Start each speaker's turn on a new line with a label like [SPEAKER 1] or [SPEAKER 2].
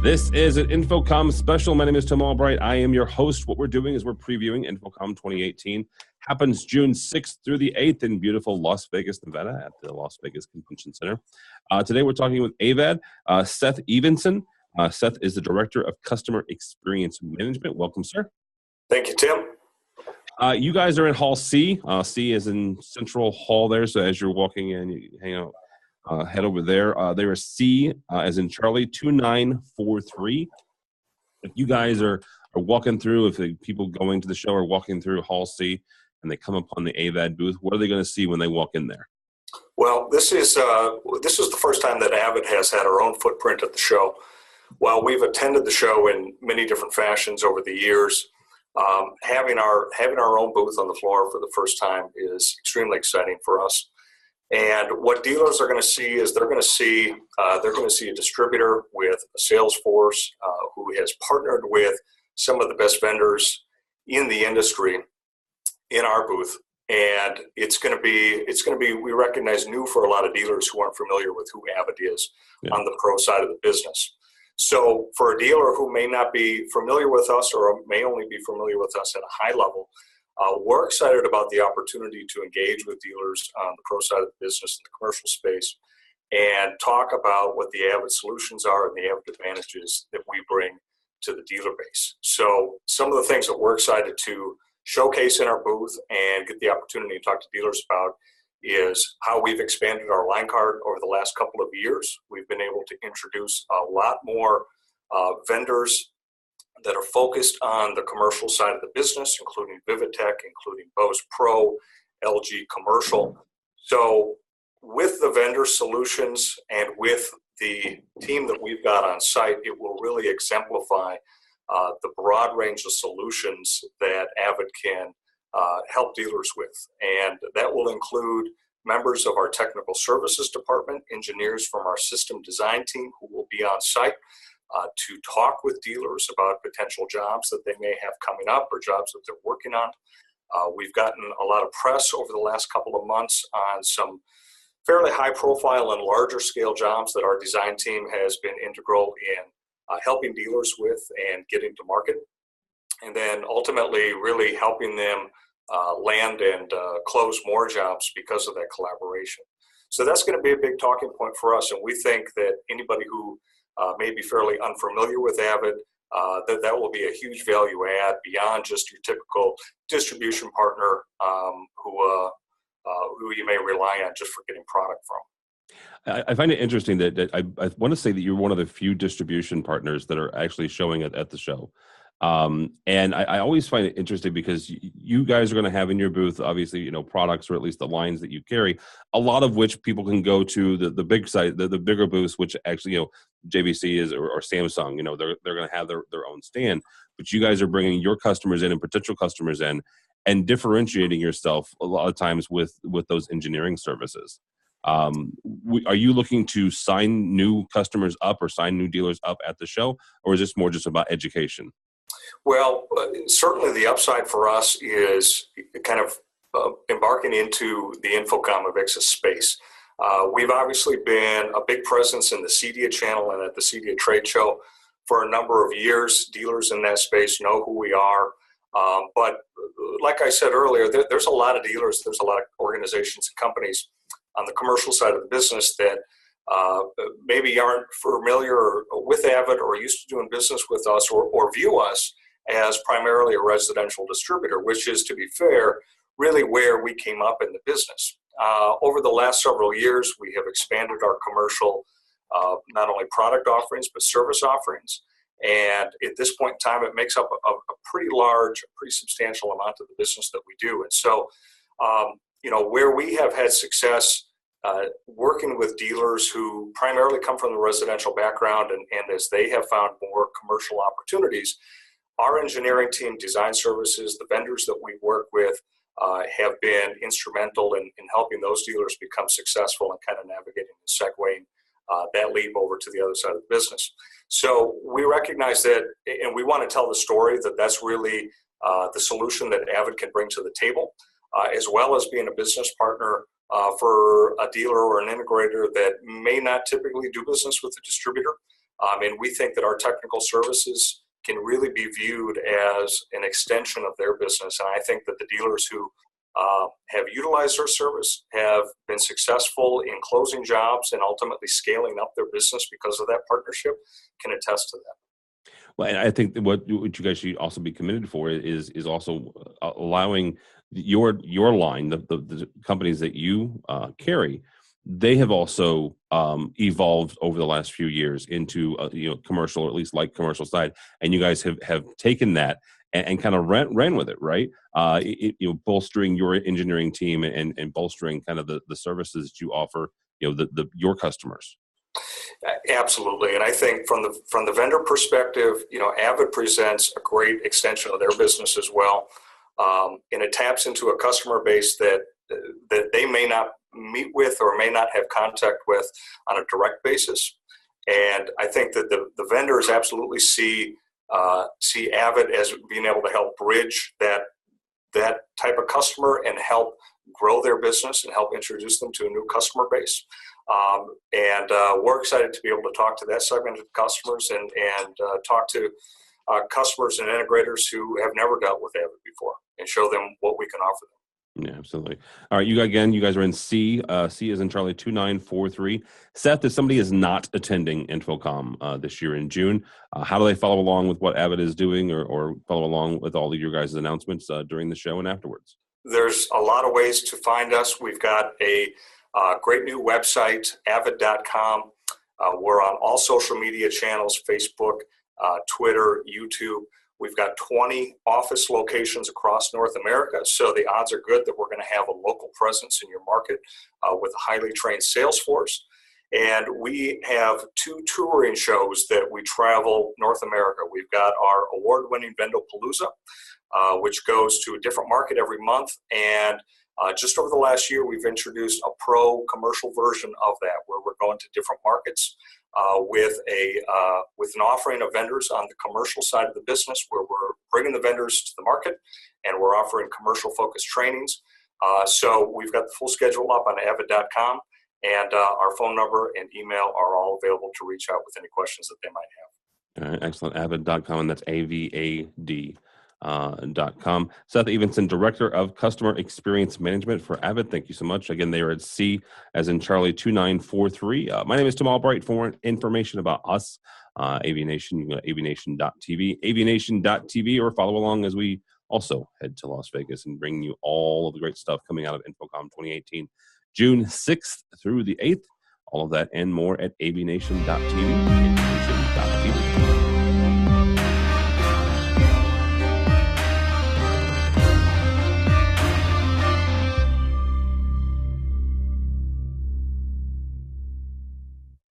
[SPEAKER 1] This is an InfoComm special. My name is Tim Albright. I am your host. What we're doing is we're previewing InfoComm 2018. Happens June 6th through the 8th in beautiful Las Vegas, Nevada at the Las Vegas Convention Center. Today we're talking with AVAD, Seth Evenson. Seth is the Director of Customer Experience Management. Welcome, sir.
[SPEAKER 2] Thank you, Tim.
[SPEAKER 1] You guys are in Hall C. C is in Central Hall there, so as you're walking in, you hang out. Head over there. There is C, as in Charlie, 2943. If you guys are walking through, if the people going to the show are walking through Hall C and they come upon the AVAD booth, what are they going to see when they walk in there?
[SPEAKER 2] Well, this is the first time that AVAD has had our own footprint at the show. While we've attended the show in many different fashions over the years, having our own booth on the floor for the first time is extremely exciting for us. And what dealers are going to see is they're going to see a distributor with a sales force who has partnered with some of the best vendors in the industry in our booth. And it's going to be we recognize new for a lot of dealers who aren't familiar with who AVAD is on the pro side of the business. So for a dealer who may not be familiar with us or may only be familiar with us at a high level, we're excited about the opportunity to engage with dealers on the pro side of the business in the commercial space and talk about what the AVAD solutions are and the AVAD advantages that we bring to the dealer base. So some of the things that we're excited to showcase in our booth and get the opportunity to talk to dealers about is how we've expanded our line card over the last couple of years. We've been able to introduce a lot more vendors that are focused on the commercial side of the business, including Vivatech, including Bose Pro, LG Commercial. So with the vendor solutions and with the team that we've got on site, it will really exemplify the broad range of solutions that AVAD can help dealers with. And that will include members of our technical services department, engineers from our system design team who will be on site to talk with dealers about potential jobs that they may have coming up or jobs that they're working on. We've gotten a lot of press over the last couple of months on some fairly high profile and larger scale jobs that our design team has been integral in helping dealers with and getting to market. And then ultimately really helping them land and close more jobs because of that collaboration. So that's going to be a big talking point for us. And we think that anybody who may be fairly unfamiliar with AVAD, that will be a huge value add beyond just your typical distribution partner who you may rely on just for getting product from.
[SPEAKER 1] I find it interesting that I want to say that you're one of the few distribution partners that are actually showing at the show. And I always find it interesting because you guys are going to have in your booth, obviously, products or at least the lines that you carry, a lot of which people can go to the big site, the bigger booths, which actually, JVC is or Samsung, they're going to have their own stand, but you guys are bringing your customers in and potential customers in and differentiating yourself a lot of times with those engineering services. Are you looking to sign new customers up or sign new dealers up at the show, or is this more just about education?
[SPEAKER 2] Well, certainly the upside for us is kind of embarking into the InfoComm AVIXA space. We've obviously been a big presence in the CEDIA channel and at the CEDIA trade show for a number of years. Dealers in that space know who we are. But like I said earlier, there's a lot of dealers, there's a lot of organizations and companies on the commercial side of the business that maybe aren't familiar with AVAD or used to doing business with us or view us as primarily a residential distributor, which is, to be fair, really where we came up in the business. Over the last several years, we have expanded our commercial, not only product offerings, but service offerings. And at this point in time, it makes up a pretty large, pretty substantial amount of the business that we do. And so, where we have had success working with dealers who primarily come from the residential background and as they have found more commercial opportunities, our engineering team, design services, the vendors that we work with have been instrumental in helping those dealers become successful and kind of navigating and segueing that leap over to the other side of the business. So we recognize that, and we want to tell the story that that's really the solution that AVAD can bring to the table, as well as being a business partner for a dealer or an integrator that may not typically do business with a distributor, And we think that our technical services can really be viewed as an extension of their business. And I think that the dealers who have utilized our service have been successful in closing jobs and ultimately scaling up their business because of that partnership can attest to that.
[SPEAKER 1] Well, and I think that what you guys should also be committed for is also allowing your line, the companies that you carry, they have also evolved over the last few years into commercial, or at least like commercial side, and you guys have taken that and kind of ran with it, right? Bolstering your engineering team and bolstering kind of the services that you offer, your customers.
[SPEAKER 2] Absolutely, and I think from the vendor perspective, AVAD presents a great extension of their business as well, and it taps into a customer base that they may not meet with or may not have contact with on a direct basis. And I think that the vendors absolutely see AVAD as being able to help bridge that type of customer and help grow their business and help introduce them to a new customer base. And we're excited to be able to talk to that segment of customers and talk to customers and integrators who have never dealt with AVAD before and show them what we can offer them.
[SPEAKER 1] Yeah, absolutely. All right, you guys are in C. C is in Charlie 2943. Seth, if somebody is not attending InfoComm this year in June, how do they follow along with what AVAD is doing, or follow along with all of your guys' announcements during the show and afterwards?
[SPEAKER 2] There's a lot of ways to find us. We've got a great new website, avad.com. We're on all social media channels, Facebook, Twitter, YouTube. We've got 20 office locations across North America, so the odds are good that we're going to have a local presence in your market with a highly trained sales force. And we have 2 touring shows that we travel North America. We've got our award-winning Vendopalooza, which goes to a different market every month. And just over the last year, we've introduced a pro commercial version of that, where we're going to different markets with an offering of vendors on the commercial side of the business, where we're bringing the vendors to the market and we're offering commercial focused trainings. So we've got the full schedule up on avad.com, and our phone number and email are all available to reach out with any questions that they might have.
[SPEAKER 1] All right, excellent. Avid.com, and that's AVAD. .com. Seth Evenson, Director of Customer Experience Management for AVAD. Thank you so much. Again, they are at C as in Charlie 2943. My name is Tim Albright. For information about us, AVNation, you can go to AVNation.tv, AVNation.tv, or follow along as we also head to Las Vegas and bring you all of the great stuff coming out of InfoComm 2018, June 6th through the 8th. All of that and more at AVNation.tv, AVNation.tv.